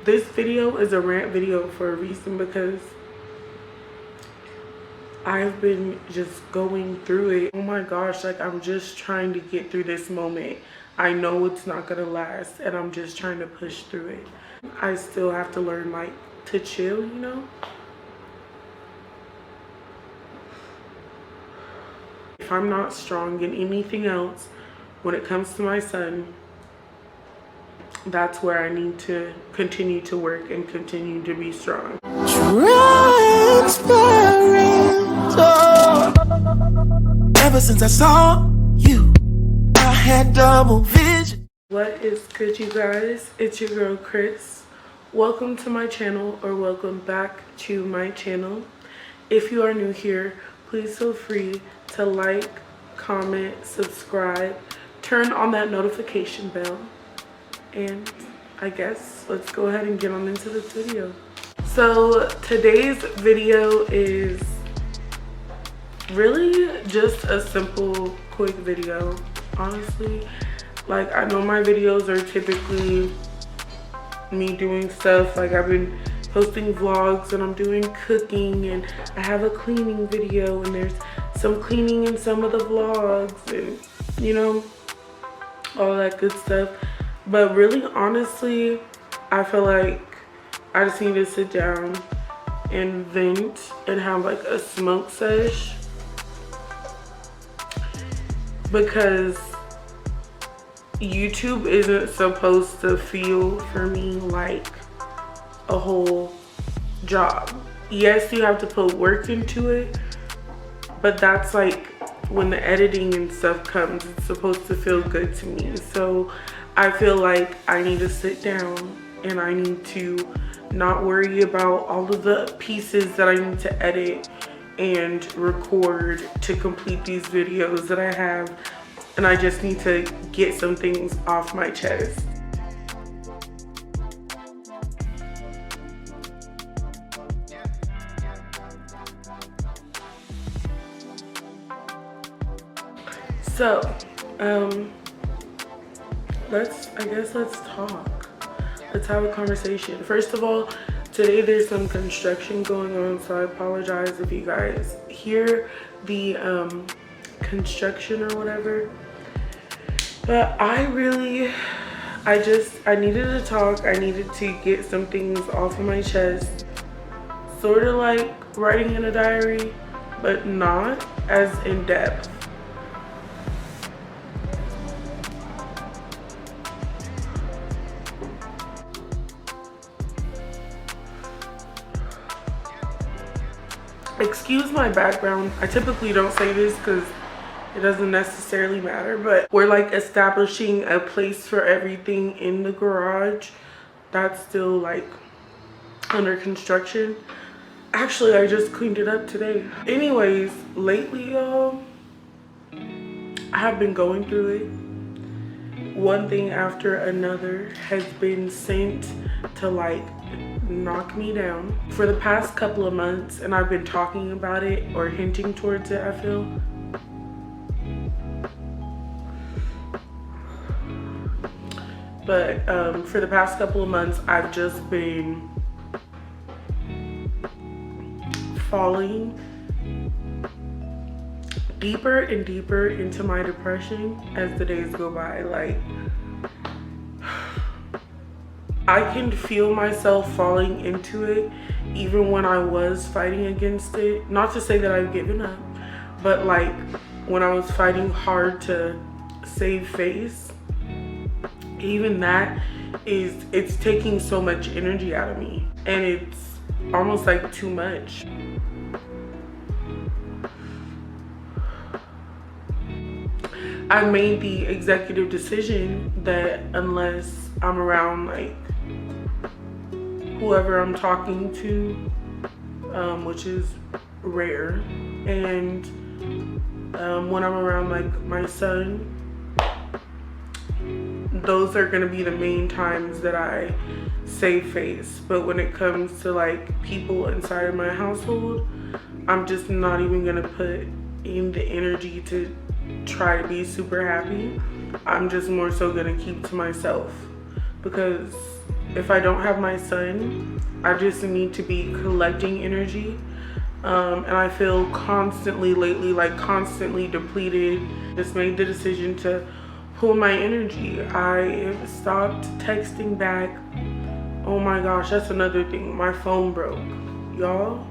this video is a rant video for a reason, because I've been just going through it. Oh my gosh, like I'm just trying to get through this moment. I know it's not gonna last, and I'm just trying to push through it. I still have to learn like to chill, you know? If I'm not strong in anything else when it comes to my son, that's where I need to continue to work and continue to be strong. Ever since I saw you, I had double vision. What is good, you guys? It's your girl Chris. Welcome to my channel, or welcome back to my channel. If you are new here, please feel free to like, comment, subscribe, turn on that notification bell, and I guess let's go ahead and get on into this video. So today's video is really just a simple, quick video, honestly. Like, I know my videos are typically me doing stuff, like I've been posting vlogs and I'm doing cooking, and I have a cleaning video, and there's some cleaning in some of the vlogs, and you know, all that good stuff. But really, honestly, I feel like I just need to sit down and vent and have like a smoke sesh, because YouTube isn't supposed to feel for me like a whole job. Yes, you have to put work into it, but that's like when the editing and stuff comes, it's supposed to feel good to me. So I feel like I need to sit down and I need to not worry about all of the pieces that I need to edit and record to complete these videos that I have, and I just need to get some things off my chest. So, let's talk. Let's have a conversation. First of all, today there's some construction going on, so I apologize if you guys hear the construction or whatever. But I needed to talk. I needed to get some things off of my chest. Sort of like writing in a diary, but not as in depth. Excuse my background. I typically don't say this because it doesn't necessarily matter, but we're like establishing a place for everything in the garage. That's still like under construction. Actually, I just cleaned it up today. Anyways, lately, y'all, I have been going through it. One thing after another has been sent to like knock me down for the past couple of months, and I've been talking about it or hinting towards it, I feel. But for the past couple of months, I've just been falling deeper and deeper into my depression as the days go by. Like, I can feel myself falling into it even when I was fighting against it. Not to say that I've given up, but like when I was fighting hard to save face, even that it's taking so much energy out of me, and it's almost like too much. I made the executive decision that unless I'm around like whoever I'm talking to, which is rare, and when I'm around like my son, those are gonna be the main times that I save face. But when it comes to like people inside of my household, I'm just not even gonna put in the energy to try to be super happy. I'm just more so gonna keep to myself, because if I don't have my son, I just need to be collecting energy. And I feel constantly lately, like constantly depleted. Just made the decision to pull my energy. I stopped texting back. Oh my gosh, that's another thing. My phone broke, y'all.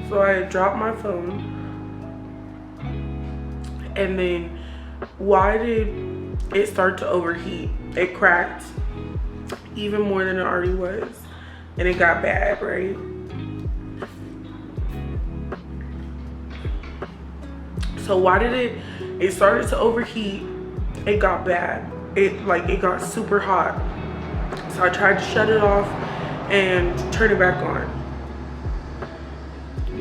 So I dropped my phone, and then why did it start to overheat? It cracked even more than it already was, and it got bad, right? So why did it started to overheat, it got bad. It got super hot. So I tried to shut it off and turn it back on.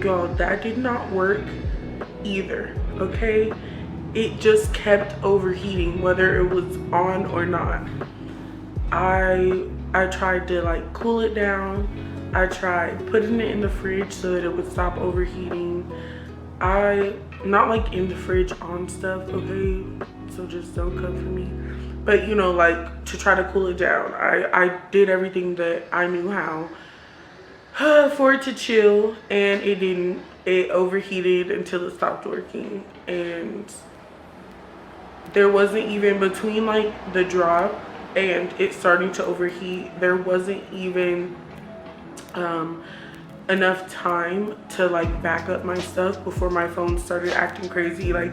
Y'all, that did not work either, okay? It just kept overheating whether it was on or not. I tried to like cool it down. I tried putting it in the fridge so that it would stop overheating. Not like in the fridge on stuff, okay? So just don't come for me. But you know, like to try to cool it down. I did everything that I knew how for it to chill, and it didn't. It overheated until it stopped working. And there wasn't even, between like the drop and it starting to overheat, there wasn't even enough time to like back up my stuff before my phone started acting crazy. Like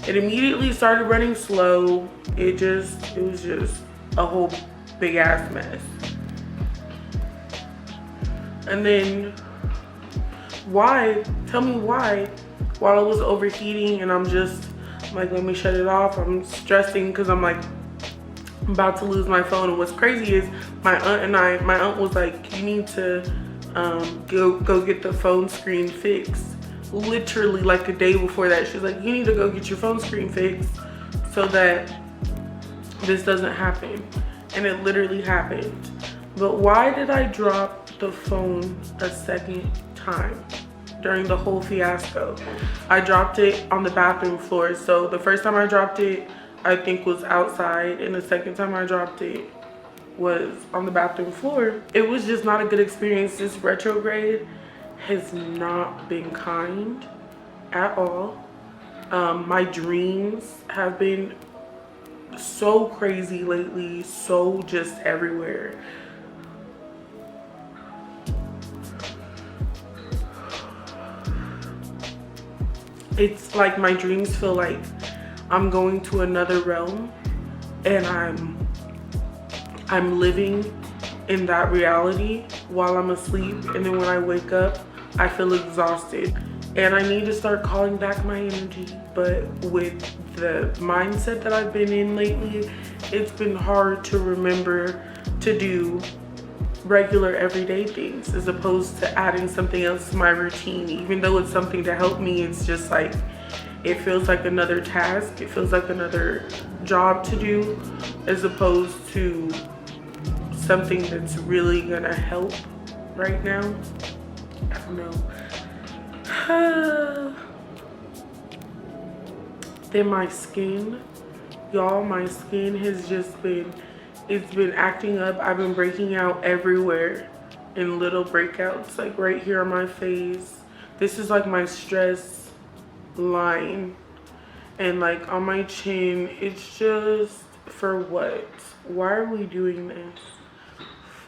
it immediately started running slow. It was just a whole big ass mess. And then why, tell me why, while it was overheating and I'm like, let me shut it off, I'm stressing because I'm like, I'm about to lose my phone. And what's crazy is my aunt was like, you need to go get the phone screen fixed. Literally like a day before that, she's like, you need to go get your phone screen fixed so that this doesn't happen. And it literally happened. But why did I drop the phone a second time during the whole fiasco? I dropped it on the bathroom floor. So the first time I dropped it, I think was outside, and the second time I dropped it was on the bathroom floor. It was just not a good experience. This retrograde has not been kind at all. My dreams have been so crazy lately, so just everywhere. It's like my dreams feel like I'm going to another realm, and I'm living in that reality while I'm asleep, and then when I wake up, I feel exhausted. And I need to start calling back my energy, but with the mindset that I've been in lately, it's been hard to remember to do regular everyday things as opposed to adding something else to my routine. Even though it's something to help me, it's just like, it feels like another task. It feels like another job to do as opposed to something that's really gonna help right now. I don't know. Then my skin, y'all, my skin has just been, it's been acting up. I've been breaking out everywhere in little breakouts, like right here on my face. This is like my stress line, and like on my chin. It's just, for what? Why are we doing this?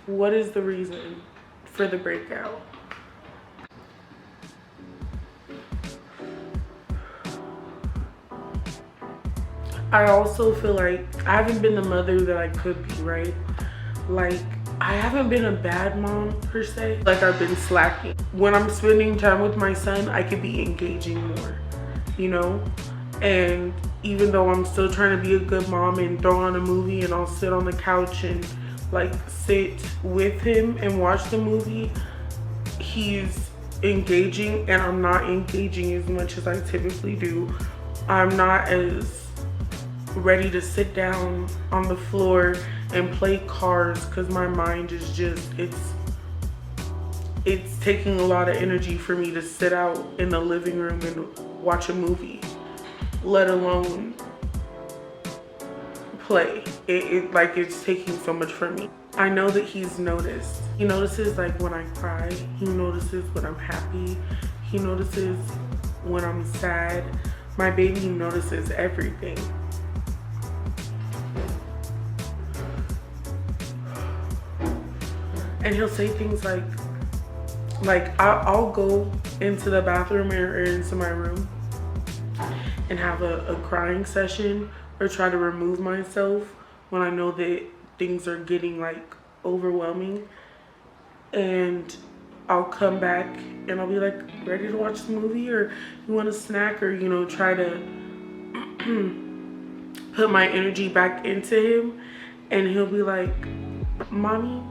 What is the reason for the breakout? I also feel like I haven't been the mother that I could be, right? Like, I haven't been a bad mom per se. Like, I've been slacking. When I'm spending time with my son, I could be engaging more, you know? And even though I'm still trying to be a good mom and throw on a movie and I'll sit on the couch and like sit with him and watch the movie, he's engaging and I'm not engaging as much as I typically do. I'm not as ready to sit down on the floor and play cards because my mind is just, it's taking a lot of energy for me to sit out in the living room and watch a movie, let alone play. Like it's taking so much from me. I know that he's noticed. He notices like when I cry. He notices when I'm happy. He notices when I'm sad. My baby notices everything. And he'll say things like I'll go into the bathroom or into my room and have a crying session or try to remove myself when I know that things are getting like overwhelming. And I'll come back and I'll be like, ready to watch the movie, or you want a snack, or, you know, try to put my energy back into him. And he'll be like, Mommy,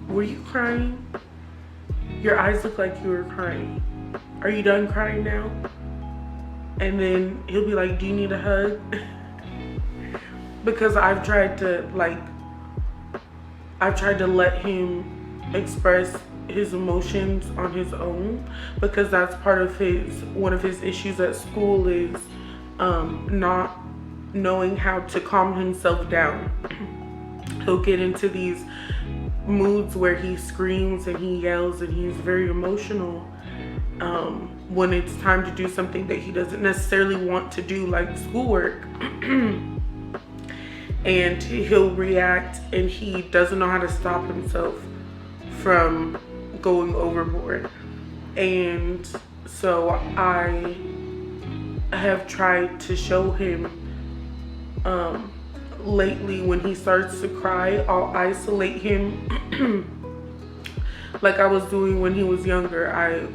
were you crying? Your eyes look like you were crying. Are you done crying now? And then he'll be like, do you need a hug? Because I've tried to let him express his emotions on his own, because that's part of one of his issues at school is not knowing how to calm himself down. He'll get into these moods where he screams and he yells and he's very emotional when it's time to do something that he doesn't necessarily want to do, like schoolwork. And he'll react, and he doesn't know how to stop himself from going overboard. And so I have tried to show him lately, when he starts to cry, I'll isolate him like I was doing when he was younger. I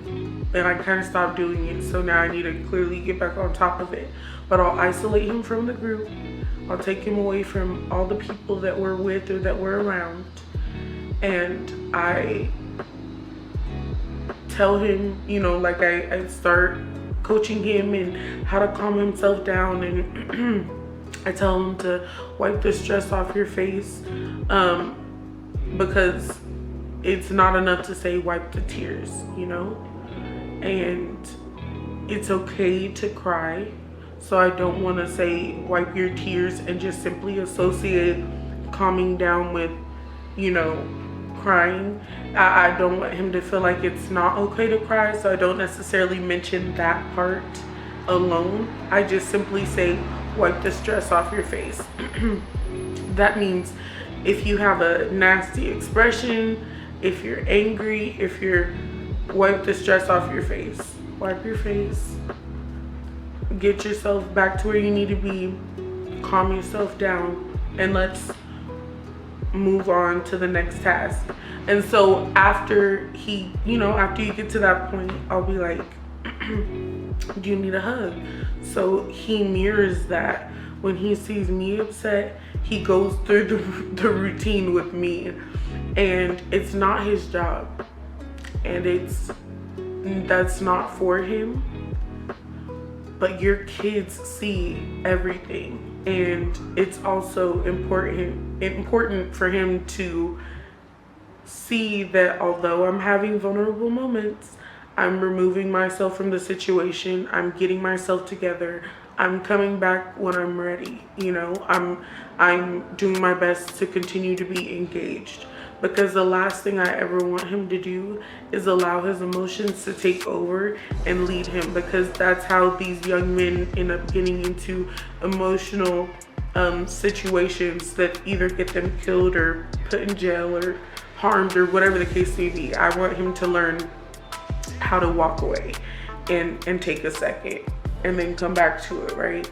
kind of stopped doing it, so now I need to clearly get back on top of it. But I'll isolate him from the group. I'll take him away from all the people that we're with or that we're around. And I tell him, you know, like I start coaching him in how to calm himself down. And I tell him to wipe the stress off your face, because it's not enough to say wipe the tears, you know? And it's okay to cry. So I don't want to say wipe your tears and just simply associate calming down with, you know, crying. I don't want him to feel like it's not okay to cry, so I don't necessarily mention that part alone. I just simply say wipe the stress off your face. That means if you have a nasty expression, if you're angry, if you're, wipe the stress off your face. Wipe your face. Get yourself back to where you need to be. Calm yourself down, and let's move on to the next task. And so after he, you know, after you get to that point, I'll be like, do you need a hug? So he mirrors that. When he sees me upset, he goes through the routine with me. And it's not his job. And that's not for him. But your kids see everything. And it's also important for him to see that although I'm having vulnerable moments, I'm removing myself from the situation. I'm getting myself together. I'm coming back when I'm ready. You know, I'm doing my best to continue to be engaged, because the last thing I ever want him to do is allow his emotions to take over and lead him, because that's how these young men end up getting into emotional situations that either get them killed or put in jail or harmed or whatever the case may be. I want him to learn how to walk away and take a second and then come back to it, right?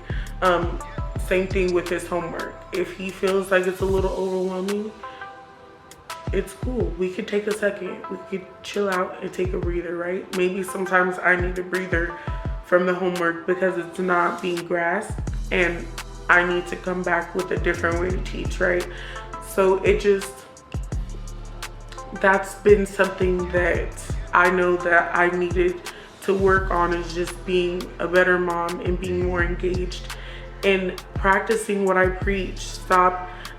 Same thing with his homework. If he feels like it's a little overwhelming, it's cool. We could take a second. We could chill out and take a breather, right? Maybe sometimes I need a breather from the homework because it's not being grasped, and I need to come back with a different way to teach, right? So that's been something that I know that I needed to work on, is just being a better mom and being more engaged and practicing what I preach.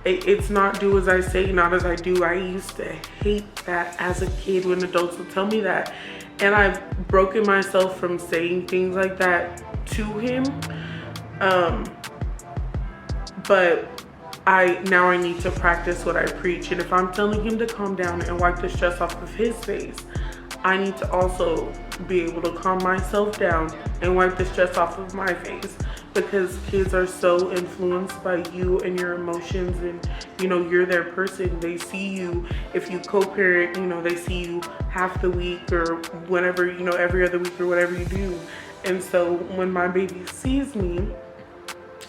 It's not do as I say, not as I do. I used to hate that as a kid when adults would tell me that. And I've broken myself from saying things like that to him. but now I need to practice what I preach. And if I'm telling him to calm down and wipe the stress off of his face, I need to also be able to calm myself down and wipe the stress off of my face, because kids are so influenced by you and your emotions, and you're their person. They see you, if you co-parent, they see you half the week or whenever, every other week or whatever you do. And so when my baby sees me,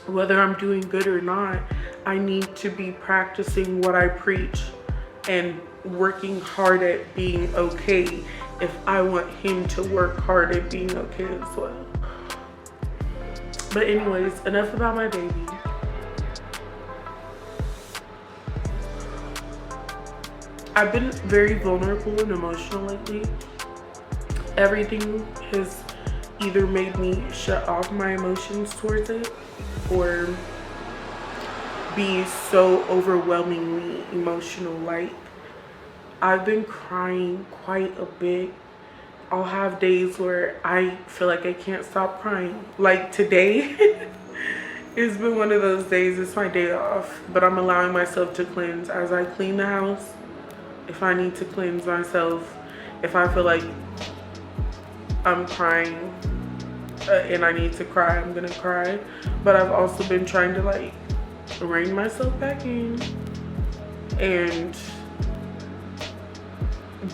whether I'm doing good or not, I need to be practicing what I preach and working hard at being okay if I want him to work hard at being okay as well. But anyways, enough about my baby. I've been very vulnerable and emotional lately. Everything has either made me shut off my emotions towards it or be so overwhelmingly emotional. Like, I've been crying quite a bit. I'll have days where I feel like I can't stop crying. Like today, it's been one of those days. It's my day off, but I'm allowing myself to cleanse as I clean the house. If I need to cleanse myself, if I feel like I'm crying and I need to cry, I'm gonna cry. But I've also been trying to like rein myself back in and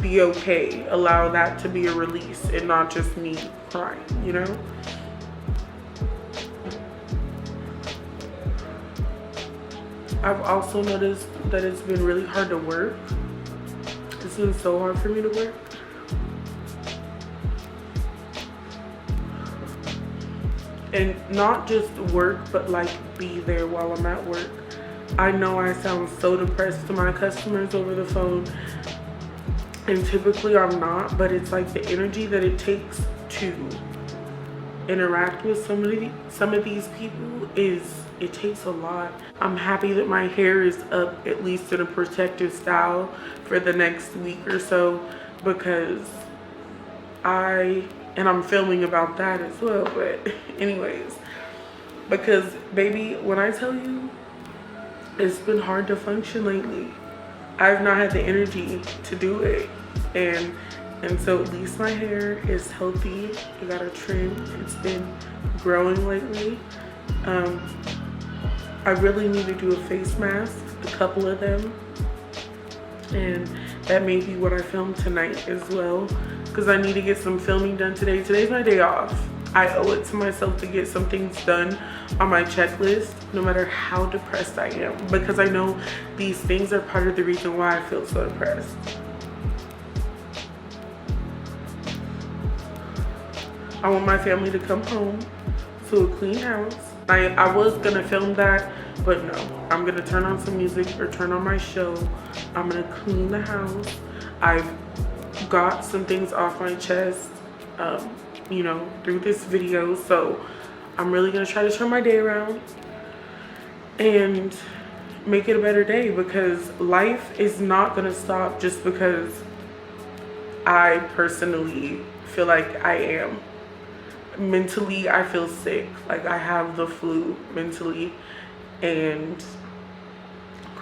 be okay. Allow that to be a release and not just me crying, I've also noticed that it's been really hard to work. It's been so hard for me to work. And not just work, but like be there while I'm at work. I know I sound so depressed to my customers over the phone, and typically I'm not, but it's like the energy that it takes to interact with some of these people it takes a lot. I'm happy that my hair is up at least in a protective style for the next week or so, because I'm filming about that as well. But anyways, because baby, when I tell you it's been hard to function lately, I've not had the energy to do it. And so at least my hair is healthy. I got a trim. It's been growing lately. I really need to do a face mask, a couple of them. And that may be what I film tonight as well, because I need to get some filming done today. Today's my day off. I owe it to myself to get some things done on my checklist, no matter how depressed I am, because I know these things are part of the reason why I feel so depressed. I want my family to come home to a clean house. I was gonna film that, but no. I'm gonna turn on some music or turn on my show. I'm gonna clean the house. I've got some things off my chest, through this video. So I'm really gonna try to turn my day around and make it a better day, because life is not gonna stop just because I personally feel like I am. Mentally, I feel sick. Like I have the flu mentally, and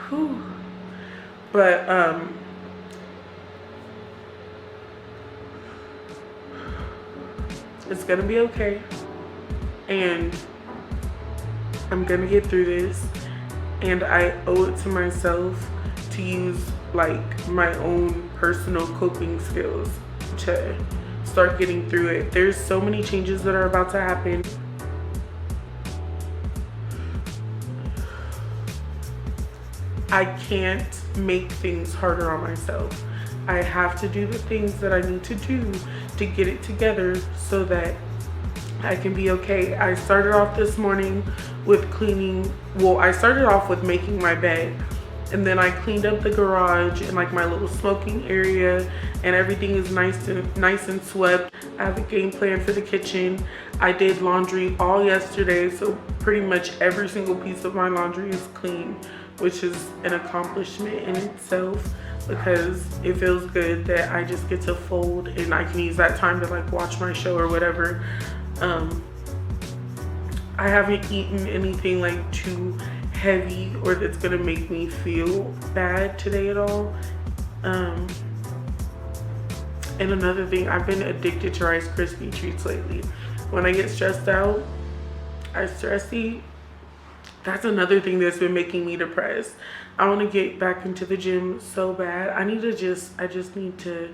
whew. But it's gonna be okay, and I'm gonna get through this. And I owe it to myself to use like my own personal coping skills to start getting through it. There's so many changes that are about to happen. I can't make things harder on myself. I have to do the things that I need to do to get it together so that I can be okay. I started off this morning with I started off with making my bed, and then I cleaned up the garage and like my little smoking area, and everything is nice and swept. I have a game plan for the kitchen. I did laundry all yesterday, so pretty much every single piece of my laundry is clean, which is an accomplishment in itself, because it feels good that I just get to fold and I can use that time to like watch my show or whatever. I haven't eaten anything like too heavy or that's gonna make me feel bad today at all. And another thing, I've been addicted to Rice Krispie treats lately. When I get stressed out, I stress eat. That's another thing that's been making me depressed. I want to get back into the gym so bad. I just need to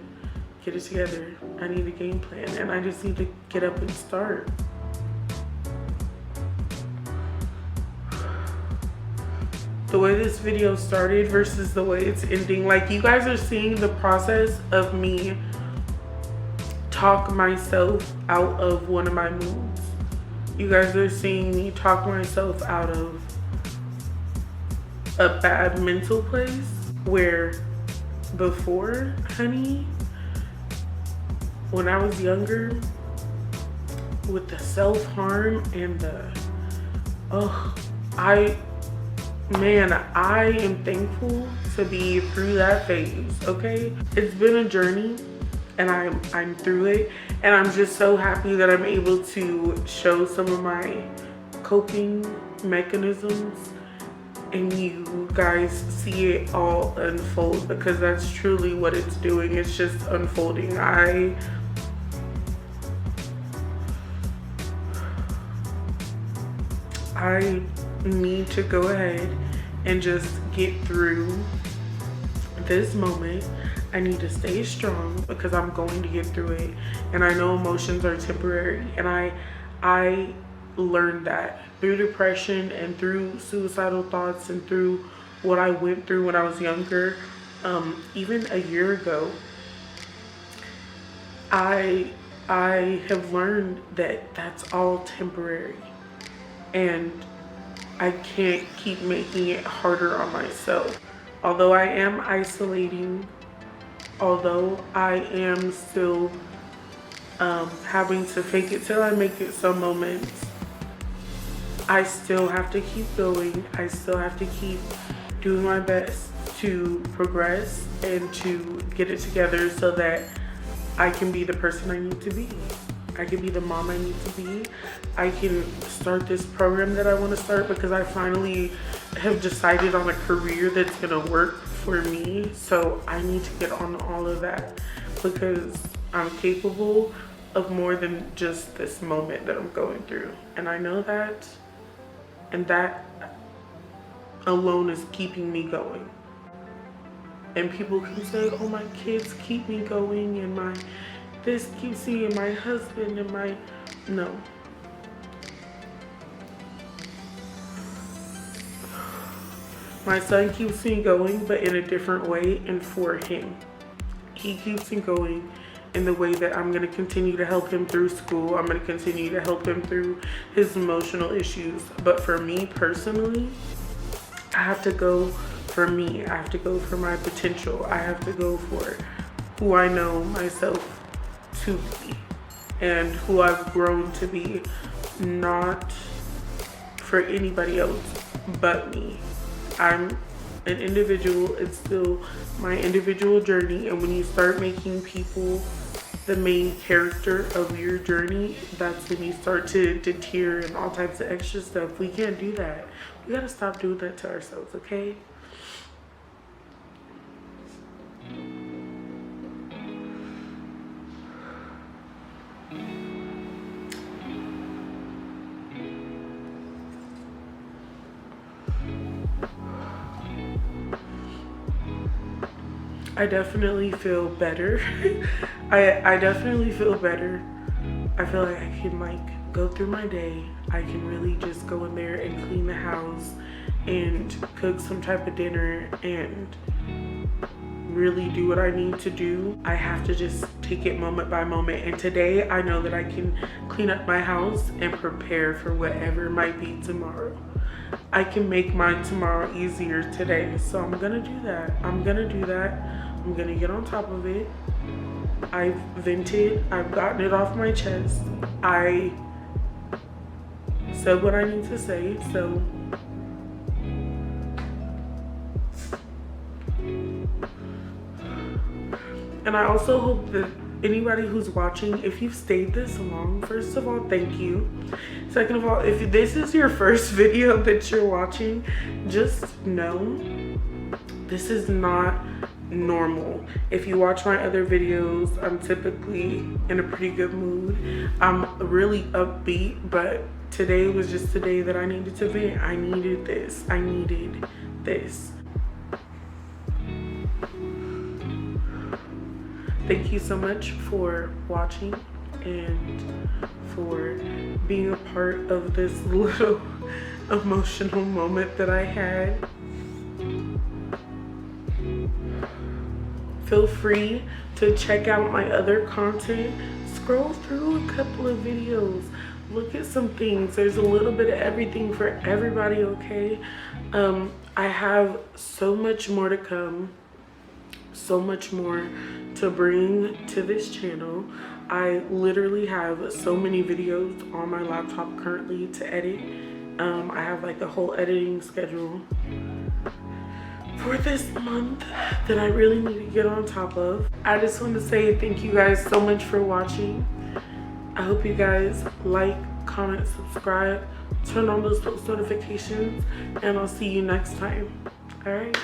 get it together. I need a game plan, and I just need to get up and start. The way this video started versus the way it's ending, like, you guys are seeing the process of me talk myself out of one of my moods. You guys are seeing me talk myself out of a bad mental place where before, honey, when I was younger, with the self-harm and the, I am thankful to be through that phase, okay? It's been a journey, and I'm through it, and I'm just so happy that I'm able to show some of my coping mechanisms and you guys see it all unfold, because that's truly what it's doing. It's just unfolding. I need to go ahead and just get through this moment. I need to stay strong because I'm going to get through it, and I know emotions are temporary, and I learned that through depression and through suicidal thoughts and through what I went through when I was younger. Even a year ago, I have learned that that's all temporary, and I can't keep making it harder on myself. Although I am isolating, although I am still having to fake it till I make it some moments, I still have to keep going. I still have to keep doing my best to progress and to get it together so that I can be the person I need to be. I can be the mom I need to be. I can start this program that I want to start because I finally have decided on a career that's going to work for me. So I need to get on all of that because I'm capable of more than just this moment that I'm going through. And I know that, and that alone is keeping me going. And people can say, oh, my kids keep me going, and my this keeps me, and my husband, and my, no. My son keeps me going, but in a different way and for him. He keeps me going in the way that I'm going to continue to help him through school. I'm going to continue to help him through his emotional issues. But for me personally, I have to go for me. I have to go for my potential. I have to go for who I know myself to be and who I've grown to be, not for anybody else but me. I'm an individual. It's still my individual journey, and when you start making people the main character of your journey, that's when you start to deter and all types of extra stuff. We can't do that. We gotta stop doing that to ourselves, okay? I definitely feel better. I definitely feel better. I feel like I can like go through my day. I can really just go in there and clean the house and cook some type of dinner and really do what I need to do. I have to just take it moment by moment. And today I know that I can clean up my house and prepare for whatever might be tomorrow. I can make my tomorrow easier today. So I'm gonna do that. I'm gonna get on top of it. I've vented. I've gotten it off my chest. I said what I need to say. So and I also hope that anybody who's watching, if you've stayed this long, first of all, thank you. Second of all, if this is your first video that you're watching, just know this is not normal. If you watch my other videos, I'm typically in a pretty good mood. I'm really upbeat, but today was just the day that I needed to vent. I needed this. I needed this. Thank you so much for watching and for being a part of this little emotional moment that I had. Feel free to check out my other content. Scroll through a couple of videos. Look at some things. There's a little bit of everything for everybody, okay? I have so much more to come. So much more to bring to this channel. I literally have so many videos on my laptop currently to edit. I have like a whole editing schedule for this month that I really need to get on top of. I just want to say thank you guys so much for watching. I hope you guys like, comment, subscribe, turn on those post notifications, and I'll see you next time. All right.